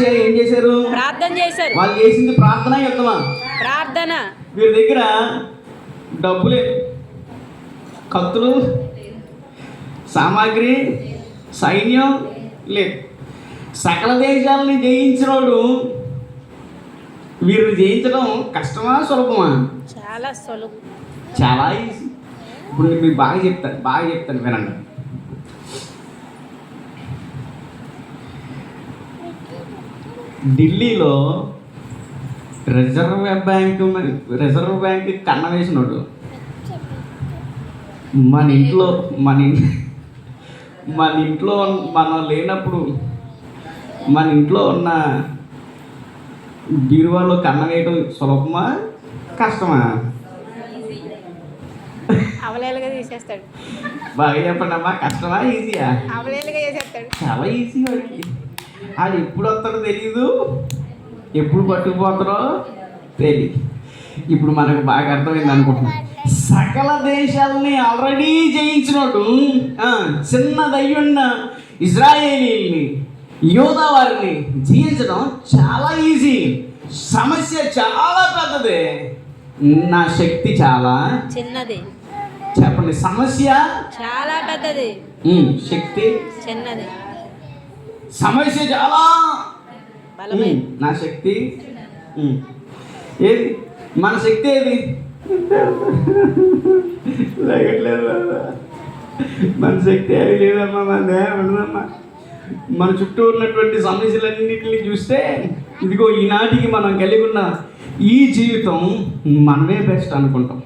ఏం చేశారు? ప్రార్థన చేశారు. వాళ్ళు చేసింది ప్రార్థన, యుద్ధమా? ప్రార్థన. వీరి దగ్గర డబ్బులే, కత్తులు, సామాగ్రి, సైన్యం లేదు. సకల దేశాలని జయించినోడు వీరిని జయించడం కష్టమా సులభమా? చాలా సులభం, చాలా ఈజీ. ఇప్పుడు నేను మీకు బాగా చెప్తాను వినండి. ఢిల్లీలో రిజర్వ్ బ్యాంక్ కన్న వేసినోడు మన ఇంట్లో మనం లేనప్పుడు మన ఇంట్లో ఉన్న బీరువాలో కన్న వేయడం సులభమా కష్టమా? అవలేలుగా తీసేస్తాడు. బాగా చెప్పండి అమ్మా, కష్టమా ఈజీయా? అవలేలుగా చేసేస్తాడు. చాలా ఈజీ. వాడికి అది ఎప్పుడు వస్తాడో తెలీదు, ఎప్పుడు పట్టుకుపోతారో తెలియదు. ఇప్పుడు మనకు బాగా అర్థమైంది అనుకుంటున్నాను. సకల దేశాలని ఆల్రెడీ జయించినట్టు చిన్నదయ్యున్న ఇజ్రాయేలీల్ని, యోధా వారిని జయించడం చాలా ఈజీ. సమస్య చాలా పెద్దది, నా శక్తి చాలా చిన్నది. చెప్పండి, సమస్య చాలా పెద్దది, శక్తి చిన్నది. సమస్య చాలా బలమైనది, నా శక్తి ఏది? మన శక్తి ఏది? మన శక్తి ఏది లేదమ్మా, మన మన చుట్టూ ఉన్నటువంటి సమస్యలన్నింటినీ చూస్తే ఇదిగో ఈనాటికి మనం కలిగి ఉన్న ఈ జీవితం మనమే బెస్ట్ అనుకుంటాం.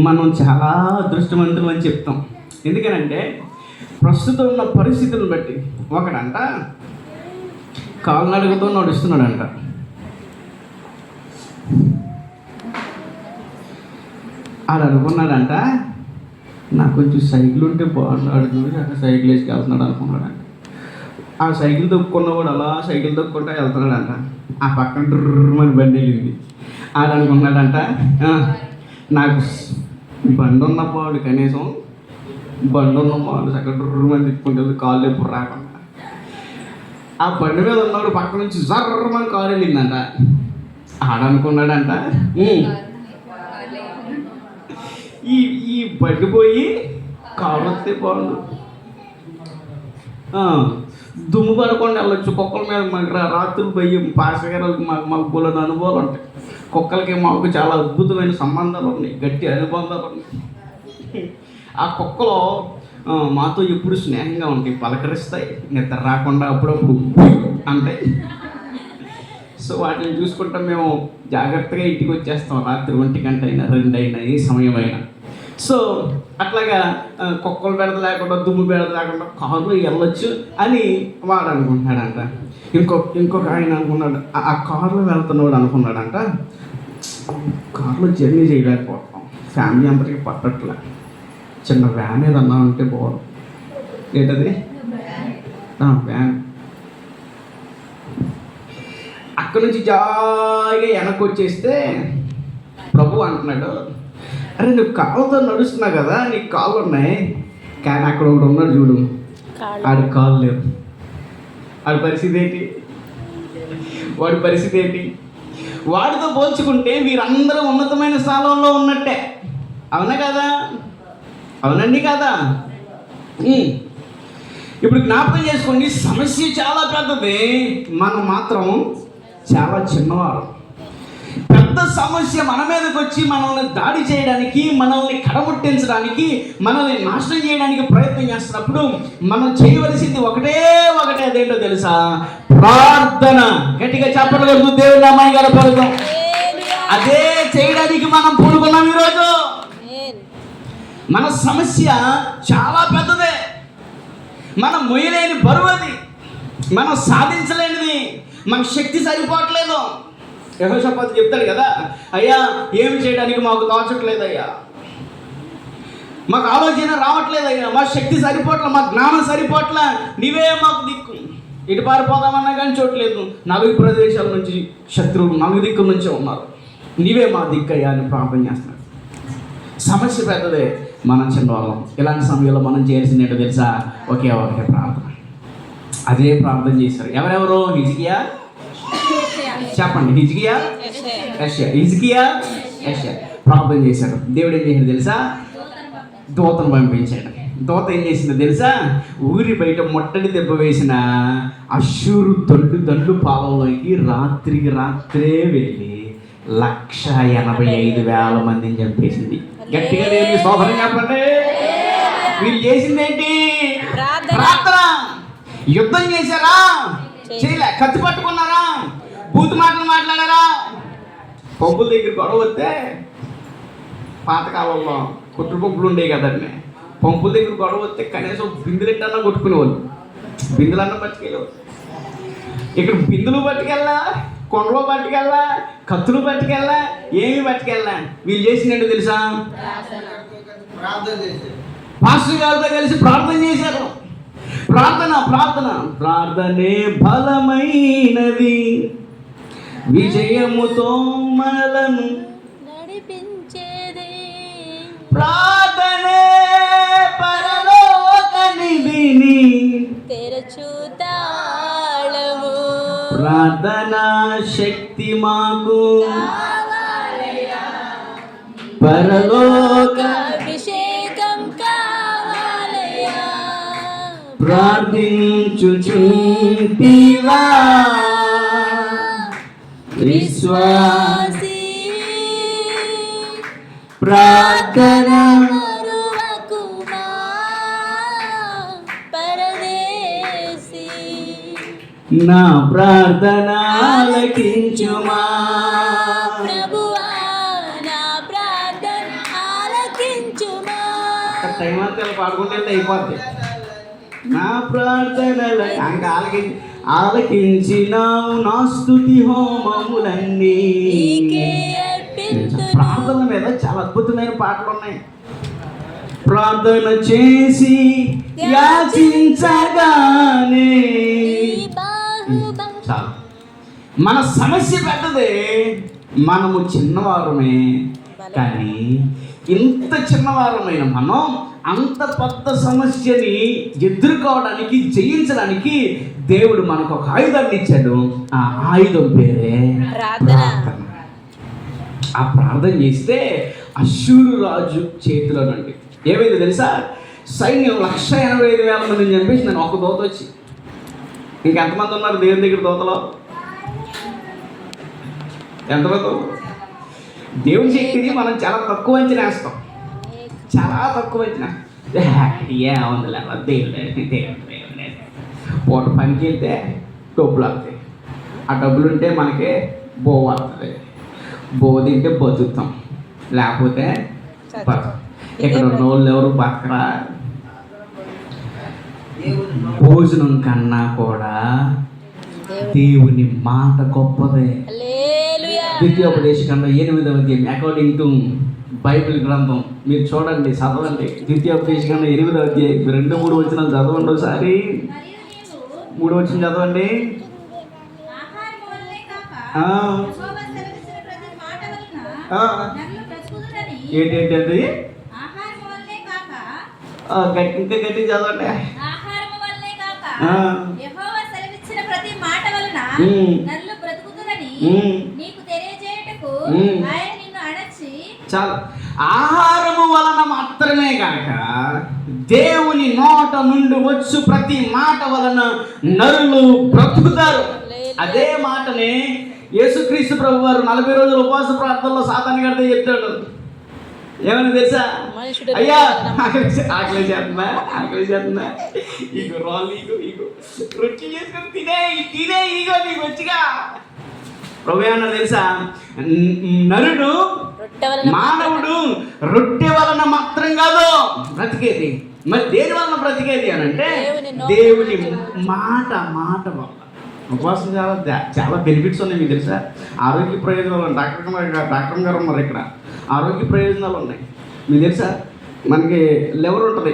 మనం చాలా అదృష్టవంతులు అని చెప్తాం. ఎందుకనంటే ప్రస్తుతం ఉన్న పరిస్థితులను బట్టి ఒకడంట కాలినడకతో నడుస్తున్నాడంట. అది అనుకున్నాడంట, నాకు కొంచెం సైకిల్ ఉంటే బాగున్నాడు, అక్కడ సైకిల్ వేసుకు వెళ్తున్నాడు అనుకున్నాడంట. ఆ సైకిల్ తొక్కున్నవాడు అలా సైకిల్ తొక్కుంటా వెళ్తున్నాడంట. ఆ పక్కన డ్రమని బండి వెళ్ళింది. అది అనుకున్నాడంట, నాకు బండి ఉన్నవాడు కనీసం బండి ఉన్నవాడు అక్కడ డ్రమని తిప్పుకుంటే కాళ్ళు ఎప్పుడు రాకుండా. ఆ బండి మీద ఉన్నవాడు పక్క నుంచి జర్రమని కారు వెళ్ళిందంట. ఆడనుకున్నాడంట, ఈ బండి పోయి కారు వస్తే బాగుండు, దుమ్ము పడకుండా వెళ్ళొచ్చు. కుక్కల మీద మాకు రాత్రులు భయం, పాస్టర్ గారు మాకు బోలని అనుభవాలు ఉంటాయి. కుక్కలకి మాకు చాలా అద్భుతమైన సంబంధాలు ఉన్నాయి, గట్టి అనుబంధాలు ఉన్నాయి. ఆ కుక్కలు మాతో ఎప్పుడు స్నేహంగా ఉంటాయి, పలకరిస్తాయి, నిద్ర రాకుండా అప్పుడప్పుడు అంటాయి. సో వాటిని చూసుకుంటాం. మేము జాగ్రత్తగా ఇంటికి వచ్చేస్తాం రాత్రి 1 గంట అయినా 2 అయినా ఏ సమయమైనా. సో అట్లాగా కుక్కలు బెడద లేకుండా, దుమ్ము బెడద లేకుండా కారులో వెళ్ళొచ్చు అని వాడు అనుకుంటున్నాడంట. ఇంకొక ఆయన అనుకున్నాడు, ఆ కారులో వెళ్తున్నాడు అనుకున్నాడంట, కారులో జర్నీ చేయలేకపోతాం, ఫ్యామిలీ అందరికీ పట్టట్లే, చిన్న వ్యాన్ ఏదన్నా ఉంటే బాగుంది. ఏంటది? వ్యాన్. అక్కడి నుంచి జాయిగా వెనక్కి వచ్చేస్తే ప్రభు అంటున్నాడు, అరే నువ్వు కాళ్ళతో నడుస్తున్నావు కదా, నీకు కాళ్ళు ఉన్నాయి, కానీ అక్కడ ఒకడు ఉన్నాడు చూడు, ఆడికి కాళ్ళు లేవు. వాడి పరిస్థితి ఏంటి? వాడితో పోల్చుకుంటే వీరందరూ ఉన్నతమైన స్థానంలో ఉన్నట్టే. అవునా కదా? అవునండి కదా? ఇప్పుడు జ్ఞాపకం చేసుకోండి, సమస్య చాలా పెద్దది, మనం మాత్రం చాలా చిన్నవారు. పెద్ద సమస్య మన మీదకి వచ్చి మనల్ని దాడి చేయడానికి, మనల్ని కడముట్టించడానికి, మనల్ని నాశనం చేయడానికి ప్రయత్నం చేస్తున్నప్పుడు మనం చేయవలసింది ఒకటే, అదేంటో తెలుసా? ప్రార్థన. గట్టిగా చెప్పగలదు దేవుని నామాన్ని గడపడతాం. అదే చేయడానికి మనం పూనుకున్నాం ఈరోజు. మన సమస్య చాలా పెద్దదే, మనం మొయ్యలేని బరువు అది, మనం సాధించలేనిది, మన శక్తి సరిపోవట్లేదు. యెహోషాపాతు చెప్తాడు కదా, అయ్యా ఏమి చేయడానికి మాకు తోచట్లేదయ్యా, మాకు ఆలోచన రావట్లేదయ్యా, మా శక్తి సరిపోవట్లే, మా జ్ఞానం సరిపోవట్లే, నీవే మాకు దిక్కు. ఇటు పారిపోదామన్నా కానీ చోట్లేదు, 4 ప్రదేశాల నుంచి శత్రువులు 4 దిక్కుల నుంచే ఉన్నారు, నీవే మా దిక్కయ్యా అని ప్రార్థన చేస్తున్నాడు. సమస్య పెద్దదే, మనం చిన్నవాళ్ళం. ఇలాంటి సమయంలో మనం చేయాల్సింది ఏంటో తెలుసా? ఒకే ప్రార్థన. అదే ప్రార్థన చేశారు. ఎవరెవరు? హిజ్కియా, చెప్పండి. హిజ్కియా, యెషయా. హిజ్కియా, యెషయా ప్రార్థన చేశారు. దేవుడు ఏం చేశాడు తెలుసా? దూతను పంపించాడు. దూత ఏం చేసిందో తెలుసా? ఊరి బయట మొట్టడి దెబ్బ వేసిన అష్షూరు దండు పాలలోకి రాత్రికి రాత్రే వెళ్ళి 185,000 మందిని చంపేసింది. గట్టిగా దేవునికి స్తోత్రం చెప్పండి. వీళ్ళు చేసిందేంటి? ప్రార్థన. యుద్ధం చేశారా? చేయలే. కత్తి పట్టుకున్నారా? బూతు మాటలు మాట్లాడారా? పంపుల దగ్గర గొడవ వస్తే పాతకాలంలో కుట్ర పంపులు ఉండేవి కదండి. పంపుల దగ్గర గొడవ వస్తే కనీసం బిందులెట్టన్నా కొట్టుకునేవాళ్ళు, బిందులన్నా పట్టుకెళ్ళేవాళ్ళు. ఇక్కడ బిందులు పట్టుకెళ్ళా, కొండలు పట్టుకెళ్ళా, కత్తులు పట్టుకెళ్ళా, ఏమి పట్టుకెళ్ళా. వీళ్ళు చేసిందంటే తెలుసా? పాస్టర్ గారితో కలిసి ప్రార్థన చేశారు. ప్రార్థనే బలమైనది, విజయముతో మనలను నడిపించేది. ప్రార్థనే పరలోక నిధిని తెరచు తాళము. ప్రార్థనా శక్తి మాకు పరలోక అభిషేకం కావాలయ్యా. ప్రార్థించుచుంటివా విశ్వాసి, ప్రార్థన మరువకుమా పరదేశీ. నా ప్రార్థన ఆలకించుమా. ప్రభువా నా ప్రార్థన ఆలకించుమా. టైం అంతా పాడుకుంటే అయిపోద్ది. నా ప్రార్థనల ఆలకించినావు నా స్తుతి హోమములన్నీ. ప్రార్థన మీద చాలా అద్భుతమైన పాటలు ఉన్నాయి. ప్రార్థన చేసి యాచించగానే చాలు. మన సమస్య పెద్దదే, మనము చిన్నవారమే. కానీ ఇంత చిన్నవారమైన మనం అంత పెద్ద సమస్యని ఎదుర్కోవడానికి, జయించడానికి దేవుడు మనకు ఒక ఆయుధాన్ని ఇచ్చాడు. ఆ ఆయుధం పేరే ప్రార్థన. ఆ ప్రార్థన చేస్తే అష్షూరు రాజు చేతిలో నుండి ఏమైంది తెలుసా? సైన్యం 185,000 మందిని చంపేసి నేను ఒక దూత వచ్చి. ఇంకెంతమంది ఉన్నారు దేవుని దగ్గర దూతలో? ఎంతమంది? దేవుని శక్తిని మనం చాలా తక్కువ అంచనా వేస్తాం, చాలా తక్కువ అంచనా. ఏముందిలే దేవుడే పూట పనికి వెళ్తే డబ్బులు వస్తాయి. ఆ డబ్బులు ఉంటే మనకి బో వస్తుంది, బో తింటే బతుకుతాం, లేకపోతే ఇక్కడ ఉన్న వాళ్ళు ఎవరు బతకరా. భోజనం కన్నా కూడా దేవుని మాట గొప్పదే. ద్వితీయోపదేశకాండం 8వ అధ్యాయం అకార్డింగ్ టు బైబిల్ గ్రంథం మీరు చూడండి, చదవండి. ద్వితీయోపదేశకాండం 8వ అధ్యాయం 2-3 వచనాలు చదవండి. ఒకసారి 3 వచనం చదవండి. ఏంటంటే అది ఇంకా గట్టి చదవండి. చాలు. ఆహారము వలన మాత్రమే కాక దేవుని నోట నుండి వచ్చు ప్రతి మాట వలన నరులు బ్రతుకుతారు. అదే మాటనే యేసుక్రీస్తు ప్రభు వారు 40 రోజుల ఉపవాస ప్రార్థనలో సాతాను గడితే చెప్తాడు. ఏమని తెలుసా? అయ్యా ఆకలి చేస్తున్నా ఇగో రాళ్ళు ఇగో రొట్టె చేసుకొని తినే ఇగో నీకు వచ్చిగా. ప్రభు ఏమన్నా తెలుసా? నరుడు మానవుడు రొట్టె వలన మాత్రం కాదు బ్రతికేది, మరి దేని వలన బ్రతికేది అని అంటే దేవుని మాట వల్ల. ఉపవాసం చాలా బెనిఫిట్స్ ఉన్నాయి మీకు తెలుసా? ఆరోగ్య ప్రయోజనాలు ఉన్నాయి. డాక్టర్ గారు ఉన్నారు ఇక్కడ. ఆరోగ్య ప్రయోజనాలు ఉన్నాయి మీకు తెలుసా? మనకి లివర్ ఉంటుంది,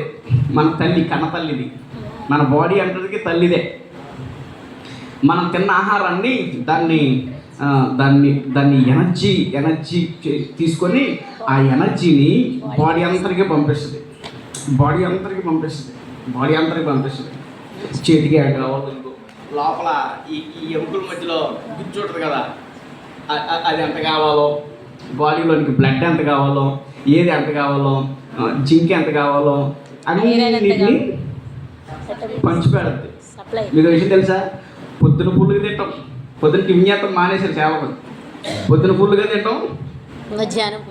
మన తల్లి కన్న తల్లిది, మన బాడీ అంటది తల్లిదే. మనం తిన్న ఆహారాన్ని దాన్ని ఎనర్జీ తీసుకొని ఆ ఎనర్జీని బాడీ అంతరికి పంపిస్తుంది. చేతికి కావాలి, లోపల ఈ ఎముకల మధ్యలో గుజ్జు ఉంటుంది కదా, అది ఎంత కావాలో, బాడీలోనికి బ్లడ్ ఎంత కావాలో, ఏది ఎంత కావాలో, జింక్ ఎంత కావాలో అన్నిటిని పంచిపెడద్ది. మీకు విషయం తెలుసా? పొద్దున పుల్లుగా తింటాం, పొద్దున టిఫిన్ చేస్తాం మానేసారు చాలా మంది. పొద్దున పుల్లుగా తింటాం, మధ్యాహ్నం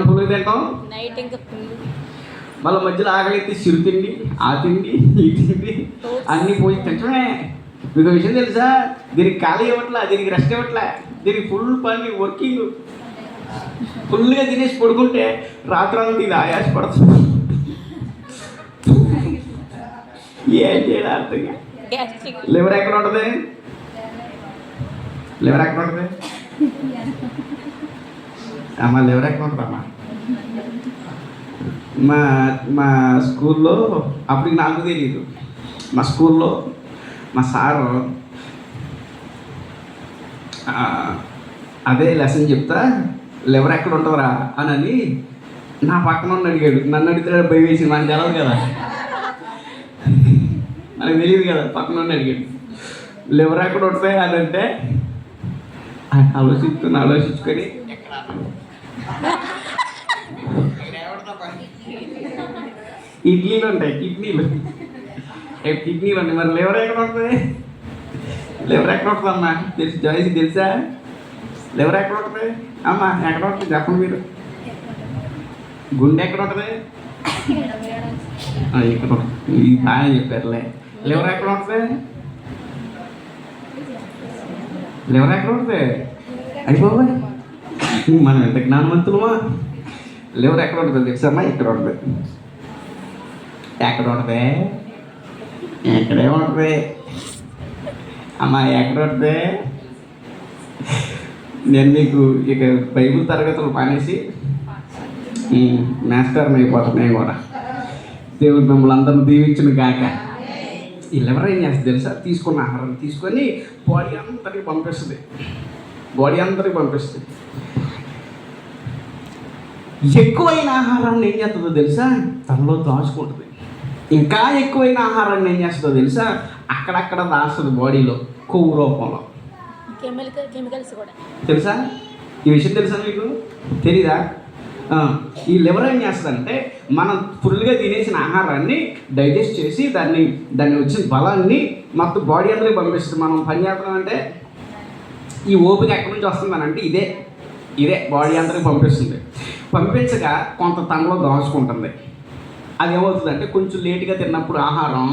పుల్లుగా తింటాం, మళ్ళీ మధ్యలో ఆకలిస్తే చిరు తిండి, ఆ తిండి, ఈ తిండి అన్నీ పోయి తింటమే. మీకు విషయం తెలుసా? దీనికి ఖాళీ ఇవ్వట్లా, దీనికి రెస్ట్ ఇవ్వట్లే, దీనికి ఫుల్ పని వర్కింగ్. ఫుల్గా తినేసి పడుకుంటే రాత్రంతా ఇది ఆయాసపడుతుంది. ఏం చేయాలి అర్థంగా. లివర్ ఎక్కడ ఉంటుంది? లివర్ ఎక్కడ ఉంటుంది అమ్మా? లివర్ ఎక్కడ ఉంటుంది అమ్మా? మా స్కూల్లో అప్పటికి నాకు తెలియదు. మా స్కూల్లో మా సారు అదే లెసన్ చెప్తా లివర్ ఎక్కడ ఉంటుందిరా అని నా పక్కన ఉన్న అడిగాడు. నన్ను అడిగితే భయం వేసింది, మనకు తెలవదు కదా, మనకు తెలియదు కదా. పక్కన ఉన్న అడిగాడు లివర్ ఎక్కడ ఉంటుంది అని అంటే ఆలోచించుకొని ఇడ్లీలు ఉంటాయి, కిడ్నీలు ఉంటాయి. మరి లివర్ ఎక్కడ ఉంటుంది? లివర్ ఎక్కడ ఉంటుంది అమ్మా? జాయిస్ తెలుసా? లివర్ ఎక్కడ ఉంటుంది అమ్మా? ఎక్కడ ఉంటుంది చెప్పండి మీరు. గుండె ఎక్కడ ఉంటుంది? ఇక్కడ ఇది బాగా చెప్పారులే. లివర్ ఎక్కడ ఉంటుంది? లివర్ ఎక్కడ ఉంటుంది? అయిపోయి మనం ఎంత జ్ఞానవంతులమా. లివర్ ఎక్కడ ఉంటుంది తెలుసమ్మా? ఇక్కడ ఉంటుంది. ఎక్కడ ఉంటుంది? ఎక్కడే ఉంటుంది అమ్మా? ఎక్కడ ఉంటుంది? నేను మీకు ఇక బైబిల్ తరగతులు మానేసి మాస్టర్ని అయిపోతాను నేను కూడా. దేవుడు మిమ్మల్ని అందరూ దీవించును గాక. ఈ లివర్ ఏం చేస్తుంది తెలుసా? తీసుకున్న ఆహారం తీసుకొని బాడీ అంతటికి పంపిస్తుంది. ఎక్కువైన ఆహారాన్ని ఏం చేస్తుందో తెలుసా? తనలో దాచుకుంటుంది. ఇంకా ఎక్కువైన ఆహారాన్ని ఏం చేస్తుందో తెలుసా? అక్కడక్కడ దాస్తుంది బాడీలో, కొవ్వు రూపంలో. కెమికల్స్ కూడా తెలుసా? ఈ విషయం తెలుసా మీకు? తెలీదా? ఈ లివర్ ఏం చేస్తుందంటే మనం ఫుల్గా తినేసిన ఆహారాన్ని డైజెస్ట్ చేసి దాన్ని వచ్చిన బలాన్ని మొత్తం బాడీ అందరికి పంపిస్తుంది. మనం పని చేస్తామంటే ఈ ఓపిక ఎక్కడి నుంచి వస్తుందనంటే ఇదే బాడీ అందరికి పంపిస్తుంది. పంపించగా కొంత తనలో దాచుకుంటుంది. అది ఏమవుతుందంటే కొంచెం లేట్గా తిన్నప్పుడు ఆహారం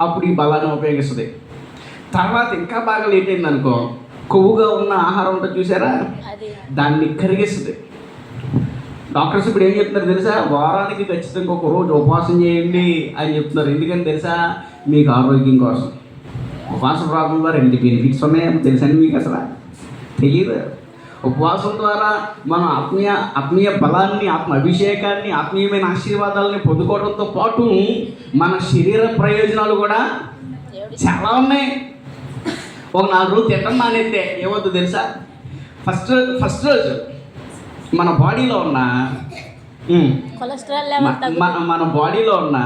అప్పుడు ఈ బలాన్ని ఉపయోగిస్తుంది. తర్వాత ఇంకా బాగా లేట్ అయిందనుకో, కొవ్వుగా ఉన్న ఆహారం ఉంటుంది చూసారా, దాన్ని కరిగిస్తుంది. డాక్టర్స్ ఇప్పుడు ఏం చెప్తున్నారు తెలుసా? వారానికి ఖచ్చితంగా ఒక రోజు ఉపవాసం చేయండి అని చెప్తున్నారు. ఎందుకని తెలుసా? మీకు ఆరోగ్యం కోసం. ఉపవాసం రావడం ద్వారా ఎన్ని బెనిఫిట్స్ ఉన్నాయని తెలుసా మీకు? అసలు తెలియదు. ఉపవాసం ద్వారా మనం ఆత్మీయ బలాన్ని, ఆత్మ అభిషేకాన్ని, ఆత్మీయమైన ఆశీర్వాదాలని పొందుకోవడంతో పాటు మన శరీర ప్రయోజనాలు కూడా చాలా ఉన్నాయి. ఒక 4 రోజులు తినడం మానేస్తే ఏమవుతుందో తెలుసా? ఫస్ట్ రోజు మన బాడీలో ఉన్న మన బాడీలో ఉన్న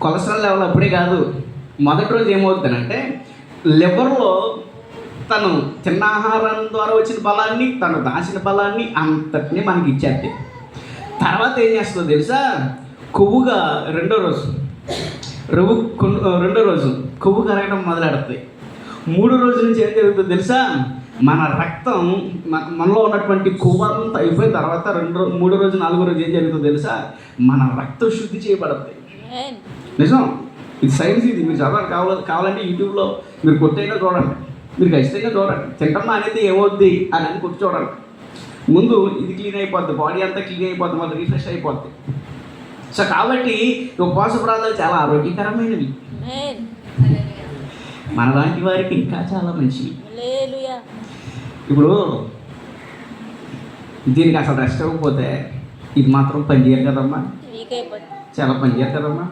కొలెస్ట్రాల్ లెవెల్ అప్పుడే కాదు, మొదటి రోజు ఏమవుతుందంటే లివర్లో తను తిన్న ఆహారం ద్వారా వచ్చిన బలాన్ని, తను దాచిన బలాన్ని అంతటినీ మనకి ఇచ్చేది. తర్వాత ఏం చేస్తుందో తెలుసా? కొవ్వుగా రెండో రోజు కొవ్వు కరగడం మొదలెడుతుంది. 3వ రోజు నుంచి ఏం జరుగుతుందో తెలుసా? మన రక్తం మనలో ఉన్నటువంటి కొవ్వు అంతా అయిపోయిన తర్వాత 3వ రోజు 4వ రోజు ఏం జరుగుతుందో తెలుసా? మన రక్తం శుద్ధి చేయబడుతుంది. నిజం, ఇది సైన్స్. ఇది మీరు చదవాలి కావాలంటే యూట్యూబ్లో మీరు కొట్టైనా చూడండి, మీరు ఖచ్చితంగా చూడండి. తింటమ్మా అనేది ఏమవుద్ది అని కొట్టి చూడండి. ముందు ఇది క్లీన్ అయిపోద్ది, బాడీ అంతా క్లీన్ అయిపోద్ది, మళ్ళీ రిఫ్రెష్ అయిపోద్ది. సో కాబట్టి ఉపవాస ప్రాంతాలు చాలా ఆరోగ్యకరమైనవి, మనలాంటి వారికి ఇంకా చాలా మంచివి. ఇప్పుడు దీనికి అసలు రెస్ట్ ఇవ్వకపోతే ఇది మాత్రం పని చేయరు కదమ్మా, చాలా పని చేయరు కదమ్మా,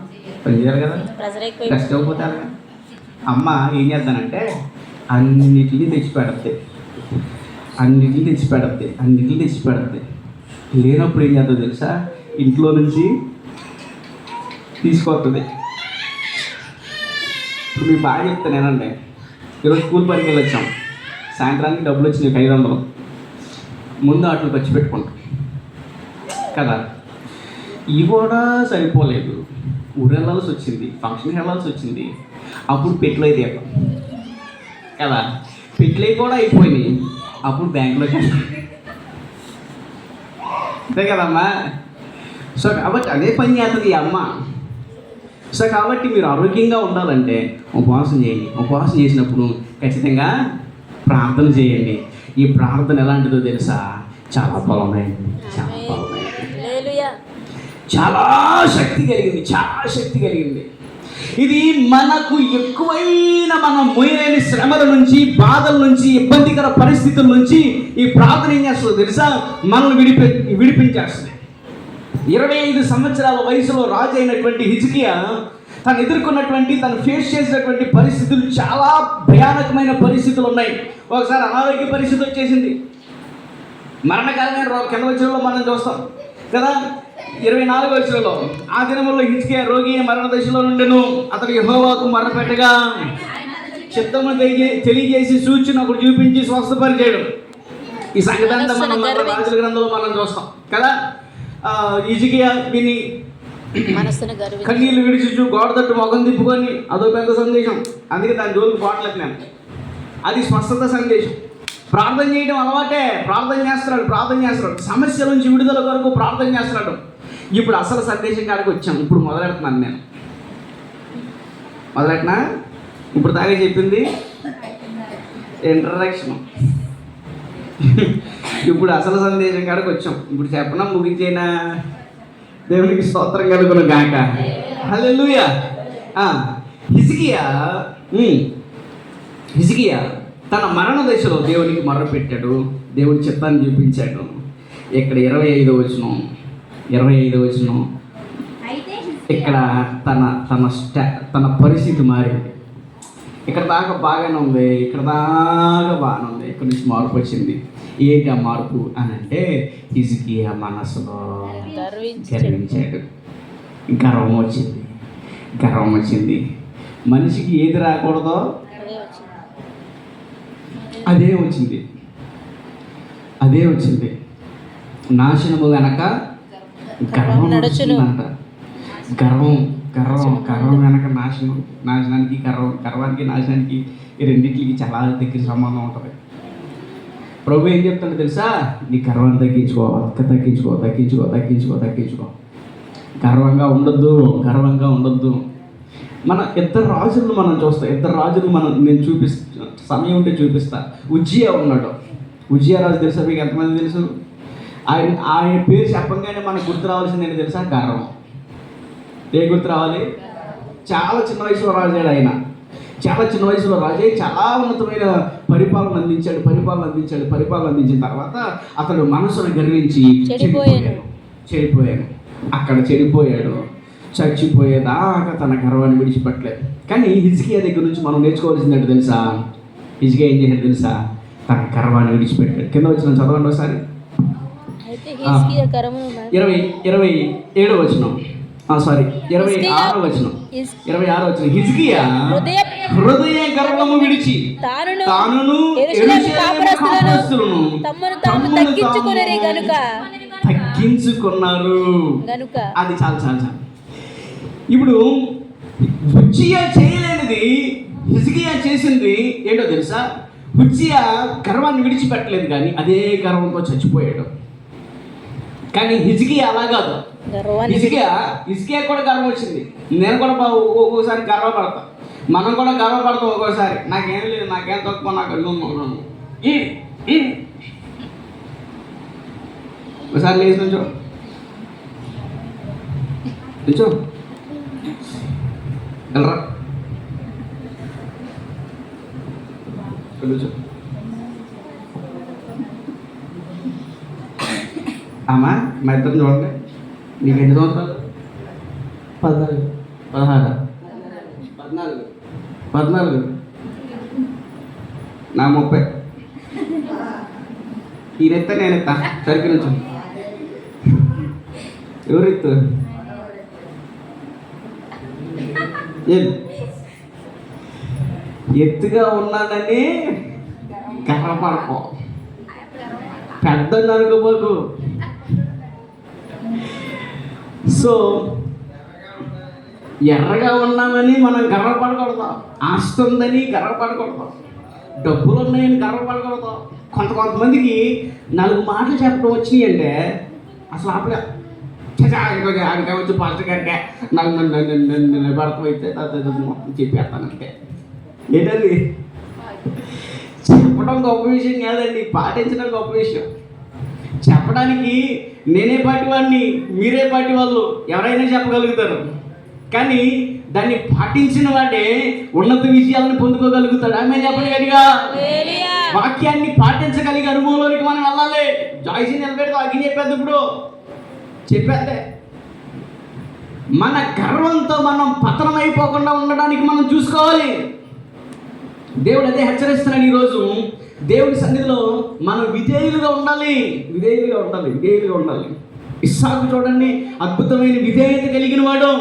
పని చేయరు కదా. రెస్ట్ ఇవ్వకపోతే అలాగా అమ్మ ఏం చేద్దానంటే అన్నిటిని తెచ్చి పెడతాయి. లేనప్పుడు ఏం చేద్దాం తెలుసా? ఇంట్లో నుంచి తీసుకొస్తుంది. ఇప్పుడు మీకు బాగా చెప్తాను ఏనండి, ఈరోజు స్కూల్ పనికి వెళ్ళి వచ్చాం. సాయంత్రానికి డబ్బులు వచ్చినాయి 500. ముందు వాటిని ఖర్చు పెట్టుకుంటాం కదా. ఇవి కూడా సరిపోలేదు, ఊరు వెళ్ళాల్సి వచ్చింది, ఫంక్షన్కి వెళ్ళాల్సి వచ్చింది. అప్పుడు పెట్టులు అయితే కదా, పెట్టులు కూడా అయిపోయినాయి. అప్పుడు బ్యాంకులోకి అంతే కదమ్మా. సో కాబట్టి అదే పని చేస్తుంది ఈ అమ్మ. సో కాబట్టి మీరు ఆరోగ్యంగా ఉండాలంటే ఉపవాసం చేయండి. ఉపవాసం చేసినప్పుడు ఖచ్చితంగా ప్రార్థన చేయండి. ఈ ప్రార్థన ఎలాంటిదో తెలుసా? చాలా బలమైంది, చాలా బలమైంది, చాలా శక్తి కలిగింది, చాలా శక్తి కలిగింది. ఇది మనకు ఎక్కువైన మనం మోయలేని శ్రమల నుంచి, బాధల నుంచి, ఇబ్బందికర పరిస్థితుల నుంచి ఈ ప్రార్థన ఏం చేస్తుందో తెలుసా? మనల్ని విడిపించేస్తుంది. 25 సంవత్సరాల వయసులో రాజు అయినటువంటి హిజ్కియా తను ఎదుర్కొన్నటువంటి, తను ఫేస్ చేసినటువంటి పరిస్థితులు చాలా భయానకమైన పరిస్థితులు ఉన్నాయి. ఒకసారి అనారోగ్య పరిస్థితి వచ్చేసింది, మరణకరమైన కింద వచ్చినలో మనం చూస్తాం కదా. 24వ వచనంలో ఆ దినముల్లో హిజ్కియా రోగి మరణ దశలో నుండెను. అతడు యెహోవాకు మొర్రపెట్టగా చిత్తము తెలియజేసి సూచన ఒకటి చూపించి స్వస్థపరిచాడు. ఈ సంగతి అంతా మనం రాజుల గ్రంథంలో మనం చూస్తాం కదా. హిజ్కియా విని కన్నీళ్ళు విడిచి గోడ తట్టు మొఖం తిప్పుకొని, అదో పెద్ద సందేశం. అందుకే దాని జోలికి పోవట్లేదు నేను. అది స్వస్థత సందేశం. ప్రార్థన చేయడం అలవాటే, ప్రార్థన చేస్తున్నాడు. సమస్యల నుంచి విడుదల కొరకు ప్రార్థన చేస్తున్నాడు. ఇప్పుడు అసలు సందేశం కాడికి వచ్చాం. ఇప్పుడు మొదలెడుతున్నాను నేను. మొదలెట్నా? ఇప్పుడు దాకా చెప్పింది ఇంట్రడక్షన్. ఇప్పుడు అసలు సందేశం కాడికి వచ్చాం. ఇప్పుడు చెప్పనా ముగించేనా? దేవునికి స్తోత్రం కలుగును గాక. హల్లెలూయా. హిజ్కియా తన మరణ దశలో దేవునికి మొర్రపెట్టాడు, దేవుడి చిత్తాన్ని చూపించాడు. ఇక్కడ 25వ వచనం ఇక్కడ తన పరిస్థితి మారింది. ఇక్కడ దాకా బాగానే ఉంది, ఇక్కడ నుంచి మార్పు వచ్చింది. ఏంటి ఆ మార్పు అని అంటే, హిజ్కియా మనసులో గర్వించాడు. గర్వం వచ్చింది. మనిషికి ఏది రాకూడదో అదే వచ్చింది. నాశనము గనక గర్వం నడుచునంట. గర్వం వెనక నాశనానికి గర్వానికి నాశనానికి ఈ రెండింటికి చాలా దగ్గర సంబంధం ఉంటుంది. ప్రభు ఏం చెప్తాడో తెలుసా? నీ గర్వాన్ని తగ్గించుకో. గర్వంగా ఉండొద్దు. మన ఇద్దరు రాజులను మనం చూస్తాం. నేను సమయం ఉంటే చూపిస్తా. ఉజ్జియా ఉన్నాడు. ఉజ్జియా రాజు తెలుసా మీకు? ఎంతమంది తెలుసు? ఆయన పేరు చెప్పంగానే మనకు గుర్తు రావాల్సింది ఏంటి తెలుసా? గర్వం. ఏ గుర్తు రావాలి? చాలా చిన్న వయసులో రాజాడు ఆయన. చాలా చిన్న వయసులో రాజే చాలా ఉన్నతమైన పరిపాలన అందించిన తర్వాత అతడు మనసును గర్వించి చెడిపోయాడు. అక్కడ చెడిపోయాడు. చచ్చిపోయేదాకా తన గర్వాన్ని విడిచిపెట్టలేదు. కానీ హిజ్కియా దగ్గర నుంచి మనం నేర్చుకోవాల్సింది ఏంటో తెలుసా? హిజ్కియా ఏం చేశాడు తెలుసా? తన గర్వాన్ని విడిచిపెట్టాడు. కింద వచ్చిన చదవండి ఒకసారి. 26వ వచనం. హిజ్కియా హృదయ గర్వము విడిచి తానును తగ్గించుకున్నారు. అది చాలా. ఇప్పుడు ఉజ్జియా చేయలేనిది హిజ్కియా చేసింది ఏంటో తెలుసా? ఉజ్జియా గర్వాన్ని విడిచిపెట్టలేదు, కానీ అదే గర్వంతో చచ్చిపోయాడు. కానీ హిజ్కియా అలా కాదు. హిజ్కియా కూడా గర్వం వచ్చింది. నేను కూడా ఒక్కోసారి గర్వపడతా, మనం కూడా గర్వపడతాం ఒక్కోసారి. నాకేం లేదు, నాకేం తక్కువ, నాకు ఉన్నాను. ఒకసారి లేచి నుంచో వెళ్ళరా అమ్మా, మా ఇద్దరు చూడండి. నీకు ఎన్ని సంవత్సరాలు? 14, 14. నా 30. ఈయనెత్తా నేనెత్తా సరికి నుంచి. ఎవరెత్తు? ఎత్తుగా ఉన్నానని గర్వపడకో, పెద్దని అనుకోబోకు. సో ఎర్రగా ఉన్నామని మనం గర్వపడకూడదు, ఆస్తి ఉందని గర్వపడకూడదు, డబ్బులు ఉన్నాయని గర్వపడకూడదు. కొంతమందికి 4 మాటలు చెప్పడం వచ్చినాయి అంటే అసలు ఆపలే. ఇంకా వచ్చి పాస్టర్ గారికే నన్ను భర్తమైతే మొత్తం చెప్పేస్తానంటే ఏంటది? చెప్పడం గొప్ప విషయం కాదండి, పాటించడం గొప్ప విషయం. చెప్పడానికి నేనే పాటి వాడిని, మీరే పాటి వాళ్ళు, ఎవరైనా చెప్పగలుగుతారు. కానీ దాన్ని పాటించిన వాడే ఉన్నత విజయాలను పొందుకోగలుగుతాడు. ఆమె చెప్పండి గట్టిగా. వాక్యాన్ని పాటించగలిగే అనుభవంలోనికి మనం వెళ్ళాలి. జాయిసీ నిలబెడతా అగ్ని చెప్పేది ఇప్పుడు చెప్పేద్దే. మన గర్వంతో మనం పతనం అయిపోకుండా ఉండడానికి మనం చూసుకోవాలి. దేవుడు అదే హెచ్చరిస్తున్నాడు ఈరోజు. దేవుడి సన్నిధిలో మనం విధేయులుగా ఉండాలి, విధేయులుగా ఉండాలి, విధేయులుగా ఉండాలి. ఇస్సాకు చూడండి, అద్భుతమైన విధేయత కలిగిన వాడు.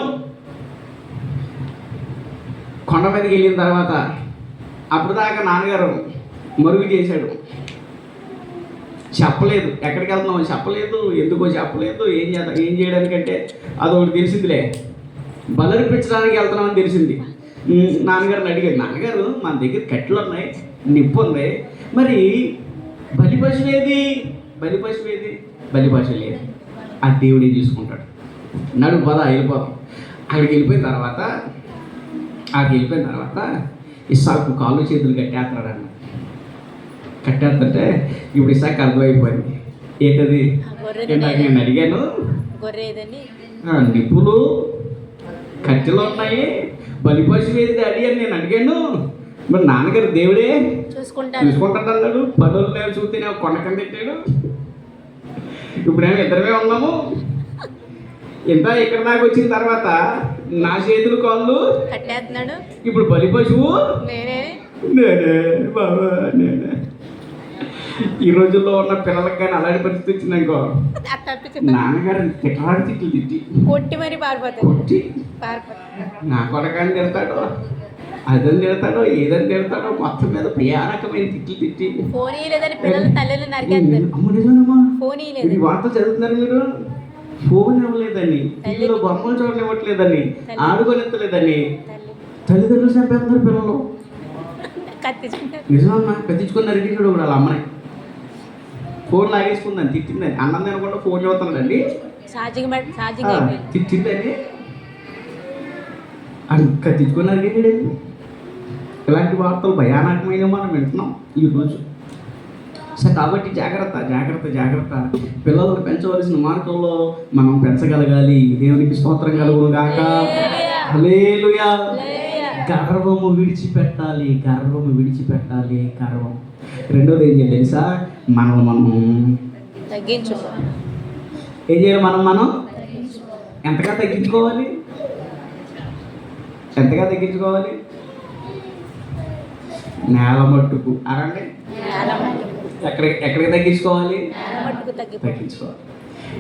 కొండ మీదకి వెళ్ళిన తర్వాత అప్పుడు దాకా నాన్నగారు మరుగు చేశాడు, చెప్పలేదు, ఎక్కడికి వెళ్తున్నామో చెప్పలేదు, ఎందుకో చెప్పలేదు, ఏం చేయడానికంటే అదొకటి తెలిసిందిలే, బలర్పించడానికి వెళ్తున్నామని తెలిసింది. నాన్నగారిని అడిగాడు, నాన్నగారు మన దగ్గర కట్టెలు ఉన్నాయి, నిప్పు ఉంది, మరి బలి పశువు ఏది? బలి పశువు లేదు, ఆ దేవుడే చూసుకుంటాడు, నడు పద వెళ్ళిపోదాం. అక్కడికి వెళ్ళిపోయిన తర్వాత ఇస్సాకు కాళ్ళు చేతులు కట్టేస్తాడు అన్న. కట్టేస్తుంటే ఇప్పుడు ఇస్సాకు అర్థమైపోయింది ఏంటది. ఇందాక నేను అడిగాను, నిప్పులు కట్టెలు ఉన్నాయి, బలి పశువు ఏది డాడీ అని నేను అడిగాను. మరి నాన్నగారు దేవుడే చూసుకుంటాడు అన్నాడు. పనులు లేవు చూస్తే నేను కొండకం పెట్టాడు. ఇప్పుడేమో ఇద్దరమే ఉన్నాము. ఇంత ఇక్కడ దాకా వచ్చిన తర్వాత నా చేతులు కాళ్ళు కట్టేస్తున్నాడు. ఇప్పుడు బలి పశువు నేనే బాబా నేనే. ఈ రోజుల్లో ఉన్న పిల్లలకి కానీ అలాంటి పరిస్థితి వచ్చిందనుకో, నాన్నగారు తిట్లు తిట్టి కొట్టి మరి కొట్టి నా కొడకాన్ని తిడతాడు, అదని తిడతాడో ఏదని తిడతాడో, మొత్తం మీద భయానకమైన తిట్టి ఈ వార్త చదువుతున్నారు మీరు. ఫోన్ ఇవ్వలేదని, టీవీలో బొమ్మలు చూడనివ్వట్లేదని, ఆడుకొనివ్వలేదని తల్లిదండ్రులు చంపేస్తున్నారు పిల్లలు. నిజమన్నా కత్తించుకున్నారు ఇంటికి కూడా వాళ్ళ అమ్మని. ఫోన్ లాగేసుకుందని, తిట్టిందని, అన్నం తినకుండా ఫోన్ చదువుతున్నాడండి, తిట్టిందని అది కత్తించుకున్నారు ఏంటండి. ఇలాంటి వార్తలు భయానకమైన మనం వింటున్నాం ఈరోజు. సో కాబట్టి జాగ్రత్త. పిల్లలను పెంచవలసిన మార్గంలో మనం పెంచగలగాలి. దేవునికి స్తోత్రం కలుగును గాక. హల్లెలూయా. గర్వము విడిచిపెట్టాలి. గర్వం. రెండోది ఏం చేయాలి తెలుసా? మనం ఏం చేయాలి? మనం ఎంతగా తగ్గించుకోవాలి? నేల మట్టుకు అనండి. ఎక్కడికి తగ్గించుకోవాలి?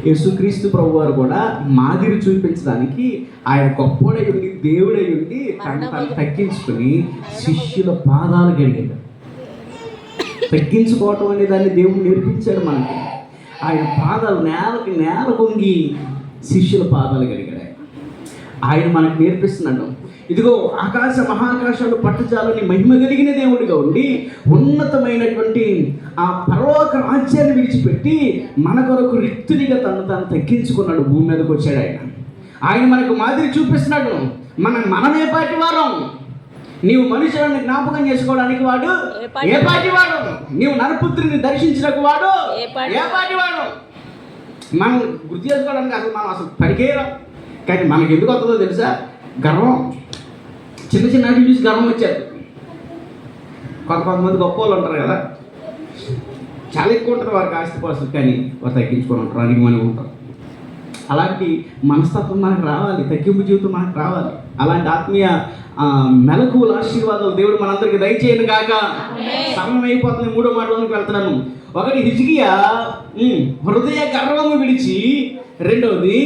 యేసుక్రీస్తు ప్రభు వారు కూడా మాదిరి చూపించడానికి ఆయన గొప్పడై ఉండి, దేవుడై ఉండి తను తగ్గించుకుని శిష్యుల పాదాలు కడిగాడు. తగ్గించుకోవటం అనే దాన్ని దేవుడు నేర్పించాడు మనకి. ఆయన పాదాలు నేల పొంగి శిష్యుల పాదాలు కడిగాడు. ఆయన మనకు నేర్పిస్తున్నాడు. ఇదిగో ఆకాశ మహాకాశాలు పట్టజాలని మహిమ కలిగిన దేవుడిగా ఉండి ఉన్నతమైనటువంటి ఆ పరలోక రాజ్యాన్ని విడిచిపెట్టి మన కొరకు రిక్తునిగా తను తగ్గించుకున్నాడు. భూమి మీదకి వచ్చాడు ఆయన మనకు మాదిరి చూపిస్తున్నాడు. మనమే పాటి వారం. నీవు మనుషులను జ్ఞాపకం చేసుకోవడానికి వాడు ఏ పాటి వాడు? నీవు నరపుత్రుని దర్శించడానికి వాడు ఏ పాటి వాడు? మనం గుర్తు చేసుకోవడానికి అసలు పనికేయడం. కానీ మనకి ఎందుకు వస్తుందో తెలుసా? గర్వం. చిన్న చూసి గర్వం వచ్చారు. కొంతమంది గొప్ప వాళ్ళు ఉంటారు కదా, చాలా ఎక్కువ ఉంటారు వారికి ఆస్తిపాస్తులు, కానీ వారు తగ్గించుకొని ఉంటారు, అడిగిమని ఉంటారు. అలాంటి మనస్తత్వం మనకు రావాలి, తగ్గింపు జీవితం మనకు రావాలి. అలాంటి ఆత్మీయ మెలకువల ఆశీర్వాదాలు దేవుడు మనందరికీ దయచేయను గాక. సమయం అయిపోతుంది, 3వ మాటలోకి వెళ్తున్నాను. ఒకటి హిజ్కియా హృదయ గర్వము విడిచి, రెండవది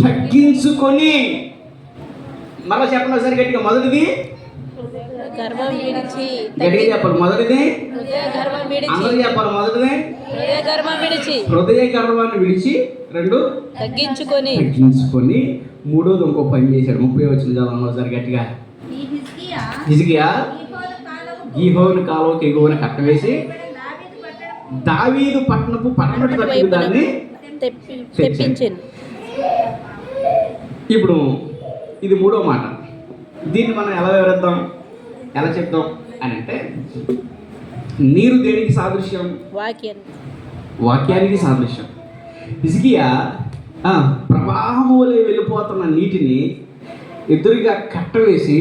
తగ్గించుకొని. మరలా చెప్పండి ఒకసారి గట్టిగా. మొదటిది గర్వం విడిచి గట్టిగా చెప్పాలి. మొదటిది హృదయ గర్వం విడిచి అందరూ చెప్పాలి. మొదటిది హృదయ గర్వం విడిచి హృదయ గర్వాన్ని విడిచి, రెండు తగ్గించుకొని, మూడోది ఇంకో పని చేశాడు. 30 వచ్చిన చదవండి ఒకసారి గట్టిగా. హిజ్కియా గీహోను కాలువకి ఎగువన కట్టవేసి దావీదు పట్టణపు పట్టణపు తట్టుకు దాన్ని తెప్పించాను. ఇప్పుడు ఇది మూడో మాట. దీన్ని మనం ఎలా వివరిద్దాం, ఎలా చెప్తాం అని అంటే, నీరు దేనికి సాదృశ్యం? వాక్యానికి సాదృశ్యం. హిజ్కియా ప్రవాహము వలె వెళ్ళిపోతున్న నీటిని ఎదురుగా కట్టవేసి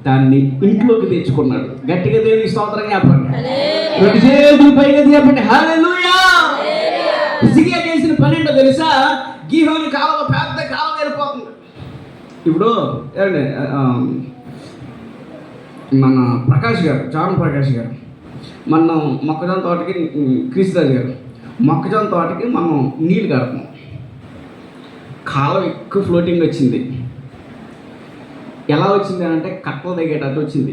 దాన్ని ఇంట్లోకి తెచ్చుకున్నాడు. గట్టిగా దేవునికి స్తోత్రం చెప్పండి. రెండు చేతులు పైగా చెప్పండి. హల్లెలూయా. హిజ్కియా చేసిన పని ఏంటో తెలుసా? గీహోను కాలువ, పెద్ద కాలువ వెళ్ళిపోతుంది. ఇప్పుడు ఏమండి, మన ప్రకాష్ గారు, జాన్ ప్రకాష్ గారు, మనం మొక్కజొన్న తోటకి, క్రిస్తురాజు గారు మొక్కజొన్న తోటకి మనం నీళ్ళు కడతాం. కాలువ ఎక్కువ ఫ్లోటింగ్ వచ్చింది. ఎలా వచ్చింది అంటే కట్టలు దిగేటట్టు వచ్చింది.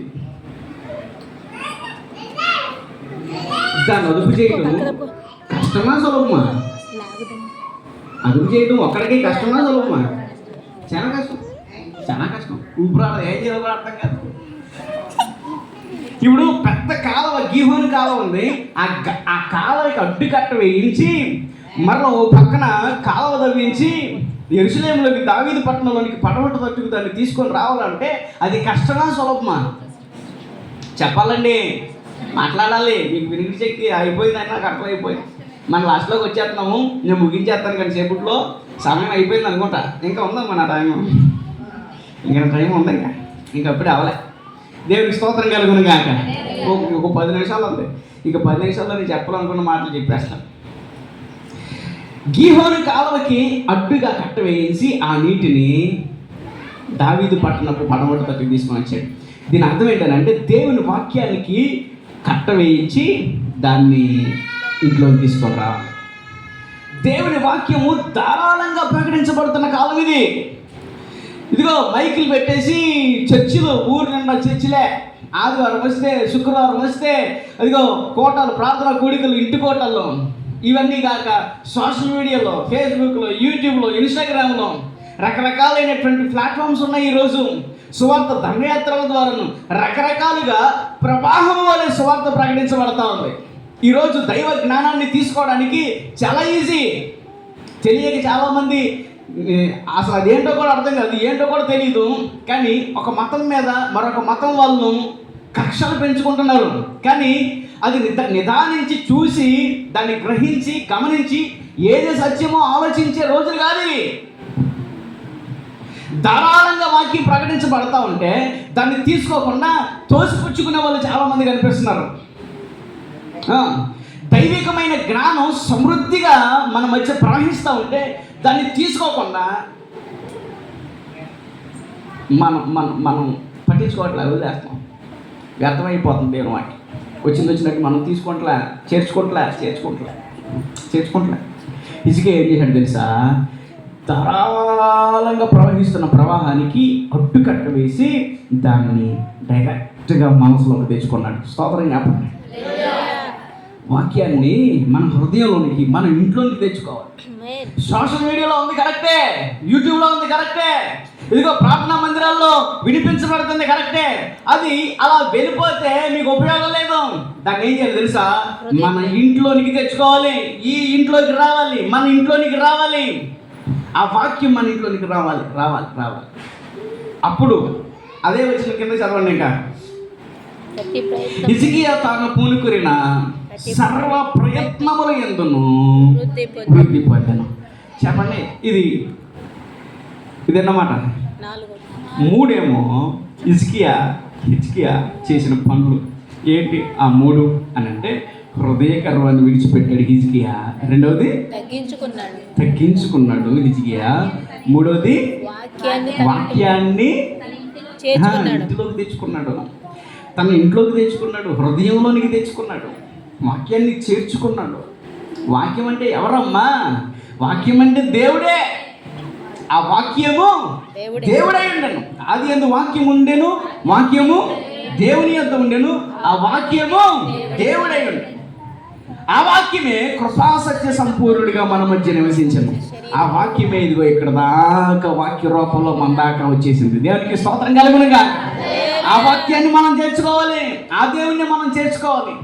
దాన్ని అదుపు చేయడం కష్టమా సులభమా? అదుపు చేయడం ఒక్కడికి కష్టమా సులభమా? చాలా కష్టం, చాలా కష్టం. ఊపిరాడు ఏం చేయాలో అర్థం కాదు. ఇప్పుడు పెద్ద కాలువ, గీహోను కాలువ ఉంది. ఆ కాలువకి అడ్డు కట్ట వేయించి మరో పక్కన కాలువ తవ్వించి యెరూషలేములోకి, దావీదు పట్టణంలోనికి పడవట తట్టుకు దాన్ని తీసుకొని రావాలంటే అది కష్టమా సులభమా? చెప్పాలండి, మాట్లాడాలి. మీకు వినికిడి శక్తి అయిపోయిందని నాకు అర్థమైపోయింది. మన లాస్ట్లోకి వచ్చేస్తున్నాము. నేను ముగించేస్తాను కానీ సేపట్లో సమయం అయిపోయింది అనుకుంటా. ఇంకా ఉందా మన టైం? ఇంకా టైం ఉంది. ఇంకా అప్పుడే అవలే. దేవునికి స్తోత్రం కలుగును గాక. ఒక 10 నిమిషాలు ఉంది. ఇక 10 నిమిషాల్లో నేను చెప్పాలనుకున్న మాటలు చెప్పేస్తాను. గీహోను కాలువకి అడ్డుగా కట్ట వేయించి ఆ నీటిని దావీదు పట్టణపు పడమట తట్టుకు తీసుకొని వచ్చాడు. దీని అర్థం ఏంటంటే, దేవుని వాక్యానికి కట్ట వేయించి దాన్ని ఇంట్లోకి తీసుకొని రావాలి. దేవుని వాక్యము ధారాళంగా ప్రకటించబడుతున్న కాలం ఇది. ఇదిగో మైకులు పెట్టేసి చర్చిలు, ఊరు నిండా చర్చిలే. ఆదివారం వస్తే, శుక్రవారం వస్తే అదిగో కోటలు, ప్రార్థన కూడికలు, ఇంటి కోటల్లో, ఇవన్నీ కాక సోషల్ మీడియాలో, ఫేస్బుక్లో, యూట్యూబ్లో, ఇన్స్టాగ్రామ్లో రకరకాలైనటువంటి ప్లాట్ఫామ్స్ ఉన్నాయి. ఈరోజు సువార్త దండయాత్రల ద్వారాను రకరకాలుగా ప్రవాహం వలె సువార్త ప్రకటించబడతా ఉంది. ఈరోజు దైవ జ్ఞానాన్ని తీసుకోవడానికి చాలా ఈజీ. తెలియక చాలామంది అసలు అదేంటో కూడా అర్థం కాదు, ఏంటో కూడా తెలియదు. కానీ ఒక మతం మీద మరొక మతం వాళ్ళు కక్షలు పెంచుకుంటున్నారు. కానీ అది నిదానించి చూసి దాన్ని గ్రహించి గమనించి ఏది సత్యమో ఆలోచించే రోజులు కాదు ఇవి. ధారాళంగా వాక్యం ప్రకటించబడతా ఉంటే దాన్ని తీసుకోకుండా తోసిపుచ్చుకునే వాళ్ళు చాలామంది కనిపిస్తున్నారు. దైవికమైన జ్ఞానం సమృద్ధిగా మన మధ్య ప్రవహిస్తూ ఉంటే దాన్ని తీసుకోకుండా మనం పట్టించుకోవట్లే, వదిలేస్తాం. వ్యర్థమైపోతుంది దేవుని వాక్యం. వచ్చినట్టు మనం తీసుకుంటలే, చేర్చుకుంటలే. హిజ్కియా ఏం చేశాడు తెలుసా? ధారాళంగా ప్రవహిస్తున్న ప్రవాహానికి అడ్డుకట్ట వేసి దాన్ని డైరెక్ట్గా మనసులోకి తెచ్చుకున్నాడు. స్తోత్రం చెప్పండి. వాక్యాన్ని మన హృదయంలోనికి, మన ఇంట్లోనికి తెచ్చుకోవాలి. సోషల్ మీడియాలో ఉంది కరెక్టే, యూట్యూబ్లో ఉంది కరెక్టే, ఇదిగో ప్రార్థనా మందిరాల్లో వినిపించబడుతుంది కరెక్టే. అది అలా వెళ్ళిపోతే మీకు ఉపయోగం లేదు. దాన్ని ఏం చేయాలి తెలుసా? మన ఇంట్లోనికి తెచ్చుకోవాలి. ఈ ఇంట్లోకి రావాలి, మన ఇంట్లోనికి రావాలి. ఆ వాక్యం మన ఇంట్లోనికి రావాలి. అప్పుడు అదే వచ్చిన కింద చదవండి. ఇంకా హిజ్కియా తాను పూనుకురిన సర్వ ప్రయత్నముల యందును వృద్ధి పొందెను. చెప్పండి, ఇది అన్నమాట. 3 ఏమో హిజ్కియా చేసిన పనులు ఏంటి? ఆ 3 అని అంటే హృదయ గర్వాన్ని విడిచిపెట్టాడు హిజ్కియా. రెండవది తగ్గించుకున్నాడు హిజ్కియా. మూడవది వాక్యాన్ని ఇంట్లోకి తెచ్చుకున్నాడు. తన ఇంట్లోకి తెచ్చుకున్నాడు, హృదయంలోనికి తెచ్చుకున్నాడు, వాక్యాన్ని చేర్చుకున్నాడు. వాక్యం అంటే ఎవరమ్మా? వాక్యం అంటే దేవుడే. ఆ వాక్యము దేవుడై ఉండను. ఆది యందు వాక్యం ఉండెను, వాక్యము దేవుని యొద్ద ఉండెను, ఆ వాక్యము దేవుడై ఉండు. ఆ వాక్యమే కృపాసత్య సంపూర్ణుడిగా మన మధ్య నివసించను. ఆ వాక్యమే ఇదిగో ఇక్కడ దాకా వాక్య రూపంలో మన దాకా వచ్చేసింది. దేవునికి స్తోత్రం కలుగునుగా. ఆ వాక్యాన్ని మనం చేర్చుకోవాలి, ఆ దేవుణ్ణి మనం చేర్చుకోవాలి.